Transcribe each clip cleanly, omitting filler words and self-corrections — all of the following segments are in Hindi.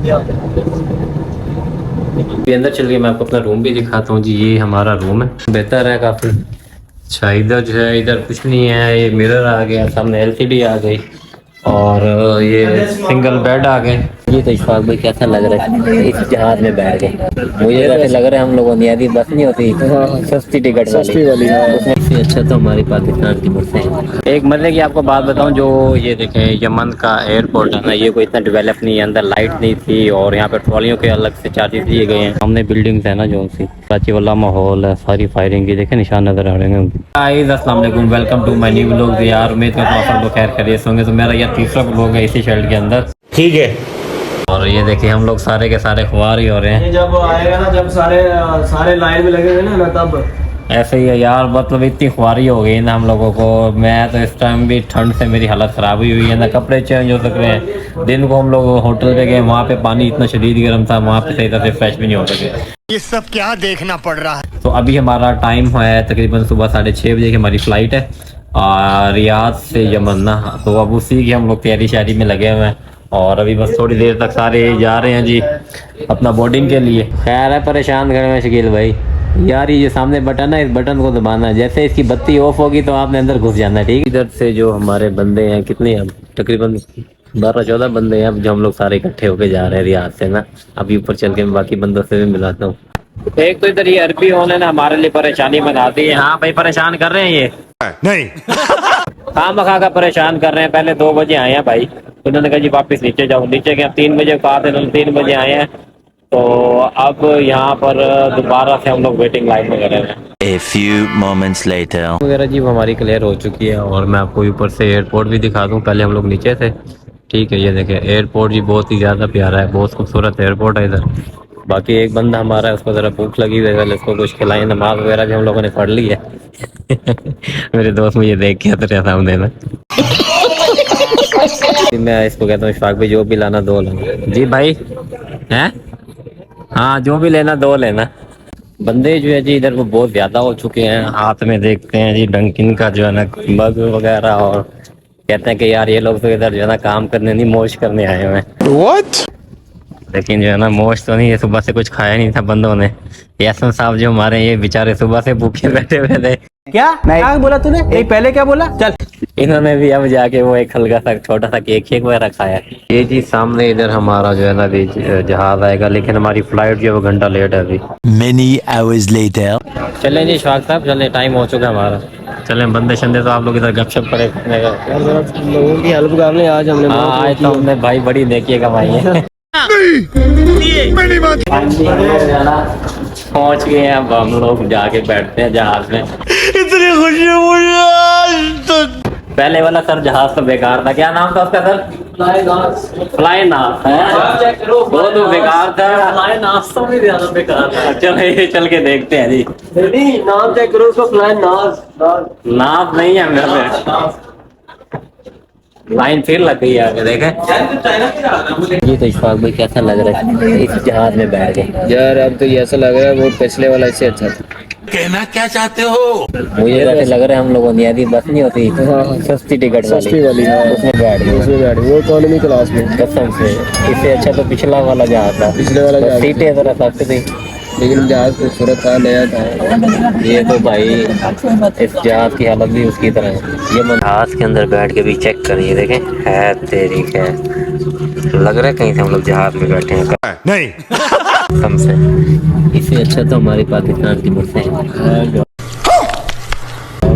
भी अंदर चल के मैं आपको अपना रूम भी दिखाता हूँ जी। ये हमारा रूम है, बेहतर है काफ़ी। अच्छा इधर जो है, इधर कुछ नहीं है, ये मिरर आ गया, सामने एलसीडी आ गई और ये सिंगल बेड आ गए। ये तो इशफाक भाई कैसा लग रहा है इस जहाज में बैठ के? मुझे तो ऐसे लग रहा है हम लोगों ने यदि बस नहीं होती सस्ती टिकट वाली उससे अच्छा तो हमारी पाकिस्तान की बसें हैं। एक मजे की आपको बात बताऊं, जो ये देखें यमन का एयरपोर्ट है ना, ये कोई इतना डेवलप नहीं है, अंदर लाइट नहीं थी और यहाँ पे ट्रॉलियों के अलग से चार्जेस दिए गए हैं। सामने बिल्डिंग्स है ना जो सी कराची वाला माहौल है, सारी फायरिंग की देखे निशान नजर आ रहे हैं। गाइस अस्सलाम वालेकुम, welcome to my new vlog. यार उम्मीद करता हूं आप लोग खैर खैरियत होंगे। तो मेरा यह तीसरा व्लॉग है इसी शर्ट के अंदर, ठीक है। और ये देखिए हम लोग सारे के सारे खुआर ही हो रहे हैं। जब आएगा ना, जब सारे लाइन में लगेंगे ना तब ऐसे ही है यार, मतलब इतनी खुआरी हो गई ना हम लोगों को। मैं तो इस टाइम भी ठंड से मेरी हालत ख़राब हुई है ना, कपड़े चेंज हो सक रहे हैं। दिन को हम लोग होटल पे गए, वहाँ पे पानी इतना शदीद गर्म था, वहाँ पे सही तरह से फ्रेश भी नहीं हो सके। ये सब क्या देखना पड़ रहा है। तो अभी हमारा टाइम है तकरीबन सुबह 6:30 बजे की हमारी फ़्लाइट है रियाद से यमन ना। तो अब उसी की हम लोग तैयारी शायरी में लगे हुए हैं और अभी बस थोड़ी देर तक सारे जा रहे हैं जी अपना बोर्डिंग के लिए। खैर है, परेशान कर रहे हैं शकील भाई। यार ये सामने बटन है, इस बटन को दबाना है, जैसे इसकी बत्ती ऑफ होगी तो आपने अंदर घुस जाना है, ठीक। इधर से जो हमारे बंदे हैं, कितने हैं तकरीबन 12-14 बंदे हैं, अब जो हम लोग सारे इकट्ठे होके जा रहे हैं रियाद से ना। अभी ऊपर चल के मैं बाकी बंदों से भी मिलाता हूँ। एक तो इधर ये अरबी होने ना हमारे लिए परेशानी बनाती है। हाँ भाई परेशान कर रहे हैं ये नहीं काम खा कर परेशान कर रहे हैं। पहले 2 बजे आए हैं भाई, उन्होंने कहा जी वापस नीचे जाओ, नीचे गए 3 बजे कहा था, 3 बजे आए हैं। तो अब यहाँ पर दोबारा से हम लोग वेटिंग लाइन में खड़े हैं। A few moments later वगैरह जी हमारी क्लियर हो चुकी है और मैं आपको ऊपर से एयरपोर्ट भी दिखा दूँ। पहले हम लोग नीचे थे, ठीक है। ये देखें एयरपोर्ट जी बहुत ही ज़्यादा प्यारा है, बहुत खूबसूरत एयरपोर्ट है इधर। बाकी एक बंदा हमारा है, उसको ज़रा भूख लगी हुई है, उसको कुछ खिलाएं। नमाज वगैरह भी हम लोगों ने पढ़ ली है। मेरे दोस्त मुझे देख के हंस रहे सामने में। मैं इसको कहता हूँ इशफाक भाई जो भी लाना 2 लाना। जी भाई हैं, हाँ जो भी लेना 2 लेना। बंदे जो है जी इधर वो बहुत ज्यादा हो चुके हैं। हाथ में देखते हैं जी डंकिन का जो है ना मग वगैरह, और कहते हैं कि यार ये लोग तो इधर जो है ना काम करने नहीं मौज करने आए हुए हैं। What? लेकिन जो है ना मौज तो नहीं है, सुबह से कुछ खाया नहीं था बंदों ने। यासन साहब जो हमारे ये बेचारे सुबह से भूखे बैठे हुए थे। क्या बोला तूने? नहीं पहले क्या बोला? चल इन्होंने भी अब जाके वो एक हल्का सा छोटा सा केक वगैरह खाया। ये जी सामने इधर हमारा जो है ना अभी जहाज आएगा, लेकिन हमारी फ्लाइट जो है वो घंटा लेट है अभी। Many hours later चलें जी शाख साहब, चलें टाइम हो चुका है हमारा। चलें बंदे शंदे तो आप लोग इधर गपशप करे लोगों की हेल्प करने आज हमने हाँ आज तो हमने भाई बड़ी नेकी कमाई है। पहुंच गए हैं, अब हम लोग जाके बैठते हैं जहाज में। इतनी खुशी मुझे पहले वाला सर जहाज तो बेकार था, क्या नाम था उसका सर? फ्लाई नास है वो तो बेकार था। फ्लाई नास तो भी ज्यादा बेकार था। चलो ये चल के देखते हैं जी। नाम चेक करो उसका। फ्लाई नाज नाप नहीं है मेरे, लाइन फिर लग गई आगे देखें। ये तो इशफाक भाई कैसा लग रहा है इस जहाज में बैठ के? यार अब तो ये ऐसा लग रहा है वो पिछले वाला इससे अच्छा था। कहना क्या चाहते हो। मुझे ऐसे लग रहा है हम लोगों ने यदि बस नहीं होती सस्ती टिकट वाली उसमें बैठ गए, वो इकोनॉमी क्लास में कसम से। इससे अच्छा तो पिछला वाला जहाज था, पिछले वाला जहाज। सीटें जरा सख्त थी, लेकिन जहाज खूबसूरत था, नया था। ये तो भाई इस जहाज की हालत भी उसकी तरह है। ये जहाज के अंदर बैठ के भी चेक करिए, देखें है तेरी है, लग रहा है कहीं से हम लोग जहाज में बैठे हैं। नहीं कसम से इससे अच्छा तो हमारी पाकिस्तान की बसें हैं।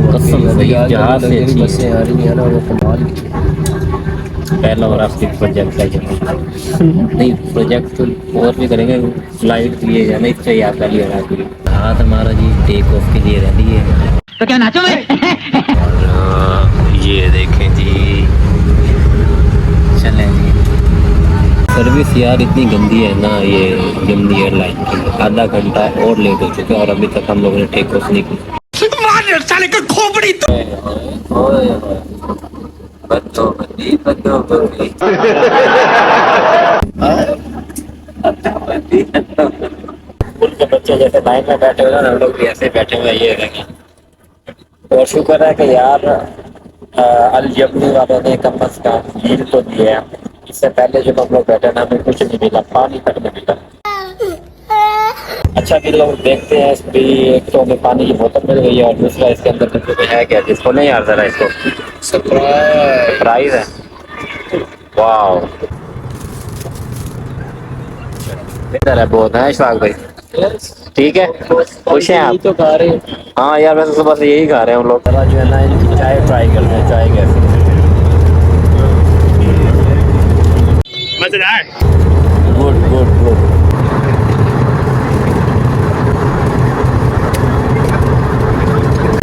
कसम से जहाज से अच्छी बसें आ रही है ना, वो कमाल। पहला और आखिरी प्रोजेक्ट है नहीं, प्रोजेक्ट तो और भी करेंगे। फ्लाइट के लिए जाना इससे याद कर लिया हाथ हमारा जी टेक ऑफ के लिए रेडी है। तो क्या नाचो मैं? और ये देखें जी, चलें जी। सर्विस यार इतनी गंदी है ना ये जमनी एयरलाइन की, आधा घंटा और लेट हो चुके हैं और अभी तक हम लोगों ने टेक ऑफ नहीं की। उनके बच्चे जैसे लाइन में बैठे हुए हैं, हम लोग भी ऐसे बैठे हुए ये रहेंगे। और शुक्र है कि यार अल जबनी वालों ने कम अज कम हील तो दिया है। इससे पहले जब हम लोग बैठे ना हमें कुछ नहीं मिला, पानी तक नहीं मिला। अच्छा कि लोग देखते हैं भी, एक तो हमें पानी की बोतल मिल गई है और दूसरा इसके अंदर मतलब है क्या जिसको नहीं यार, जरा इसको सरप्राइज है। वाह बेहतर है बहुत है इशफाक भाई। ठीक है, खुश हैं आप? तो खा रहे हैं। हाँ यार वैसे सुबह से यही खा रहे हैं हम लोग। जो है ना इनकी चाय ट्राई करते हैं, चाय कैसी मजेदार। Good good good.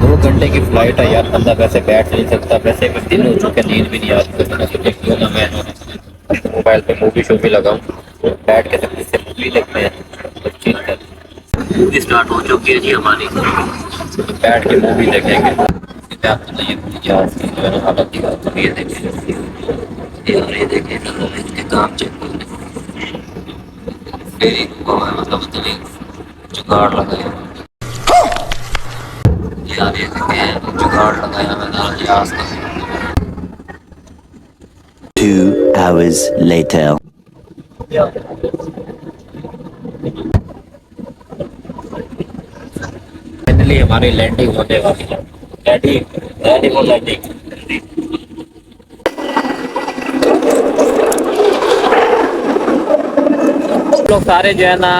2 घंटे की फ्लाइट है यार, बंदा वैसे बैठ नहीं सकता, वैसे भी दिन हो चुके, नींद भी नहीं आती। तो मैंने क्यों ना मैं मोबाइल पे मूवी शो भी लगाऊं, बैठ के सब से मूवी देखते हैं, बातचीत करते हैं। मूवी स्टार्ट हो चुकी है जी हमारी, बैठ के मूवी देखेंगे। आपको तो ये जहाज की जो है ना हालत दिखाता हूँ, ये देखें, ये देखें इसके काम चेक मतलब जुगाड़ लगाया, यार ये देखें जुगाड़ लगाया मैंने जहाज का। 2 hours later. फाइनली हमारी लैंडिंग होने वाली है। लैंडिंग लोग सारे जो है ना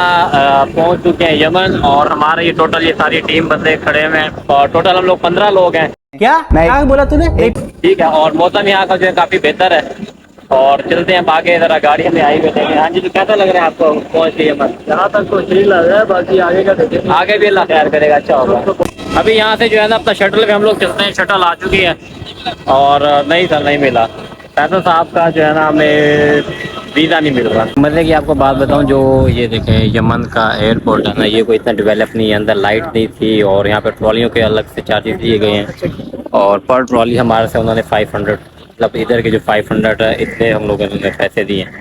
पहुंच चुके हैं यमन, और हमारे ये टोटल ये सारी टीम बंदे खड़े हुए हैं, और टोटल हम लोग 15 लोग हैं। क्या क्या बोला तूने? ठीक है, और मौसम यहाँ का जो है काफी बेहतर है, और चलते हैं आगे, जरा गाड़ी हमें आई हुई देखें। हाँ जी, तो कैसा लग रहा है आपको पहुंच के यमन? यहाँ तक तो ठीक लग रहा है, बाकी आगे का देखें। आगे भी अल्लाह खैर करेगा, अच्छा होगा। अभी यहाँ से जो है ना अपना शटल पे हम लोग चलते हैं, शटल आ चुकी है, और नहीं सर नहीं मिला फैसल साहब का जो है ना हमें वीज़ा नहीं मिल रहा। मतलब कि आपको बात बताऊं, जो ये देखें यमन का एयरपोर्ट है ना, ये कोई इतना डेवलप नहीं है, अंदर लाइट नहीं थी, और यहाँ पर ट्रॉलियों के अलग से चार्जेस दिए गए हैं, और पर ट्रॉली हमारे से उन्होंने 500, मतलब इधर के जो 500 है इतने हम लोगों ने पैसे दिए हैं।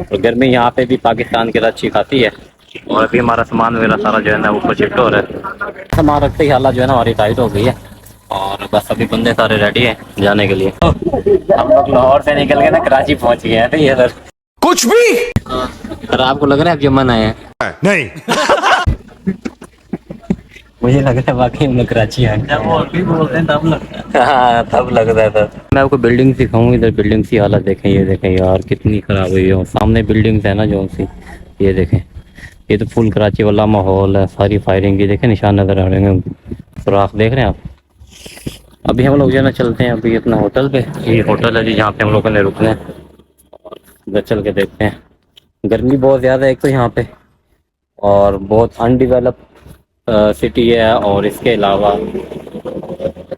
और गर्मी यहाँ पे भी पाकिस्तान की अच्छी खाती है, और अभी हमारा सामान वगैरह सारा जो है ना ऊपर शिफ्ट हो रहा है। सामान रखते ही हालत जो है ना हमारी टाइट हो गई है, और बस अभी बंदे सारे रेडी हैं जाने के लिए। हम लोग लाहौर से निकल के ना कराची पहुंच गए हैं। तो ये सर कुछ भी सर आपको लग रहा है आप यमन आए हैं? नहीं। मुझे लग रहा है वाकई हम लोग कराची आए हैं। और भी बोलते हैं तब लगता है। हाँ तब लगता है सर। मैं आपको बिल्डिंग दिखाऊँ, इधर बिल्डिंग की हालत देखें, ये देखें यार कितनी खराब हुई है, और सामने बिल्डिंग्स है ना जो सी, ये देखें, ये तो फुल कराची वाला माहौल है, सारी फायरिंग की देखें निशान नज़र आ रहे हैं, सुराख देख रहे हैं आप। अभी हम लोग जो है ना चलते हैं अभी अपना होटल पे, ये होटल है जी जहाँ पे हम लोगों ने रुकना है, और उधर चल के देखते हैं। गर्मी बहुत ज़्यादा है एक तो यहाँ पे, और बहुत अनडिवेलप सिटी है, और इसके अलावा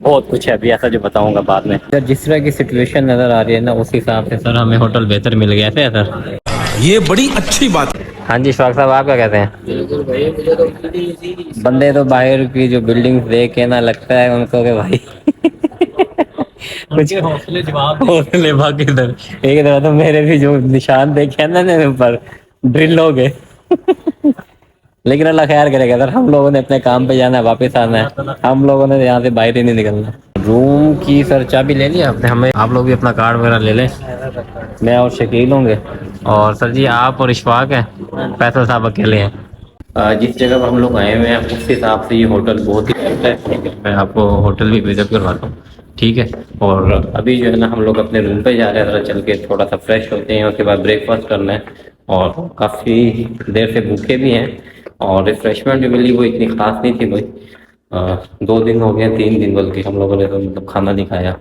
बहुत कुछ है, अभी ऐसा जो बताऊंगा बाद में। सर जिस तरह की सिचुएशन नज़र आ रही है ना उस हिसाब से सर हमें होटल बेहतर मिल गया है सर। ये बड़ी अच्छी बात है। हाँ जी शौक साहब आप क्या कहते हैं? बिल्कुल भाई, मुझे तो बंदे तो बाहर की जो बिल्डिंग देख के ना लगता है उनको कि भाई कुछ हौसले जवाब हौसले बाकी इधर एक तरह तो मेरे भी जो निशान देखे हैं ना मेरे ऊपर ड्रिल हो गए। लेकिन अल्लाह खैर करेगा सर, हम लोगों ने अपने काम पे जाना है, वापस आना है, हम लोगों ने यहाँ से बाहर ही नहीं निकलना। रूम की सर चाबी ले लिया आपने? हमें आप लोग भी अपना कार्ड वगैरह ले लें, मैं और शकील होंगे, और सर जी आप और इशफाक हैं, फैसल साहब अकेले हैं। जिस जगह पर हम लोग आए हुए हैं उस हिसाब से ये होटल बहुत ही अच्छा है, मैं आपको होटल भी विजिट करवाता हूँ, ठीक है। और अभी जो है ना हम लोग अपने रूम पे जा रहे हैं, जरा चल के थोड़ा सा फ्रेश होते हैं, उसके बाद ब्रेकफास्ट करना है, और काफ़ी देर से भूखे भी हैं, और रिफ्रेशमेंट जो मिली वो इतनी ख़ास नहीं थी भाई। 2 दिन हो गए, 3 दिन बल्कि हम लोगों ने तो मतलब खाना नहीं खाया।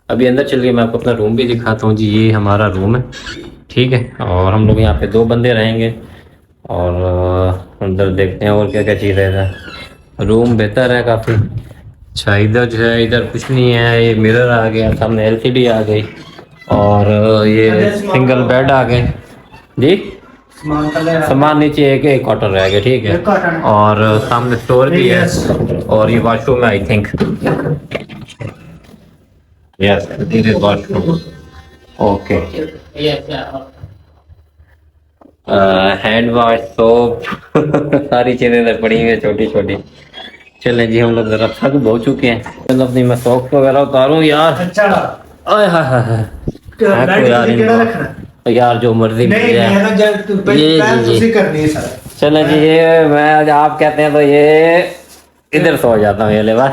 अभी अंदर चलिए मैं आपको अपना रूम भी दिखाता हूँ जी, ये हमारा रूम है, ठीक है। और हम लोग यहाँ पे 2 बंदे रहेंगे, और अंदर देखते हैं और क्या क्या चीज़ है। रूम बेहतर है काफ़ी। अच्छा इधर जो है इधर कुछ नहीं है, ये मिरर आ गया, सामने एलसीडी आ गई, और ये सिंगल बेड आ गए जी। सामान नीचे एक क्वार्टर रह गया, ठीक है, और सामने स्टोर भी है, और ये वॉशरूम है I think, yes this is washroom, okay. Hand wash, soap सारी चीजें इधर पड़ी हुई है छोटी छोटी। चलें जी हम लोग जरा थक बहुत चुके हैं, मतलब अपनी मैं सॉक्स वगैरह उतारूं यार। आय हाय हाय हाय यार, यार जो मर्जी मिल नहीं जाए। मेहनत जब तू ये पहले जी, तुसी करनी है सर। चलो जी, ये मैं आज आप कहते हैं तो ये इधर सो जाता हूँ ये ले बस।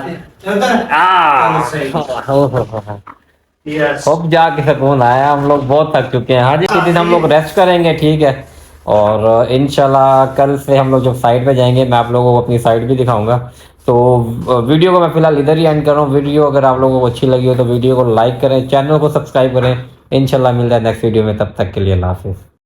यस अब जाके सुकून आया, हम लोग बहुत थक चुके हैं। हाँ जी, इस दिन हम लोग रेस्ट करेंगे, ठीक है। और इंशाल्लाह कल से हम लोग जब साइड पे जाएंगे मैं आप लोगों को अपनी साइड भी दिखाऊंगा। तो वीडियो को मैं फिलहाल इधर ही एंड कर रहा हूँ। वीडियो अगर आप लोगों को अच्छी लगी हो तो वीडियो को लाइक करें, चैनल को सब्सक्राइब करें। इंशाल्लाह मिलता है नेक्स्ट वीडियो में, तब तक के लिए अल्लाह हाफिज़।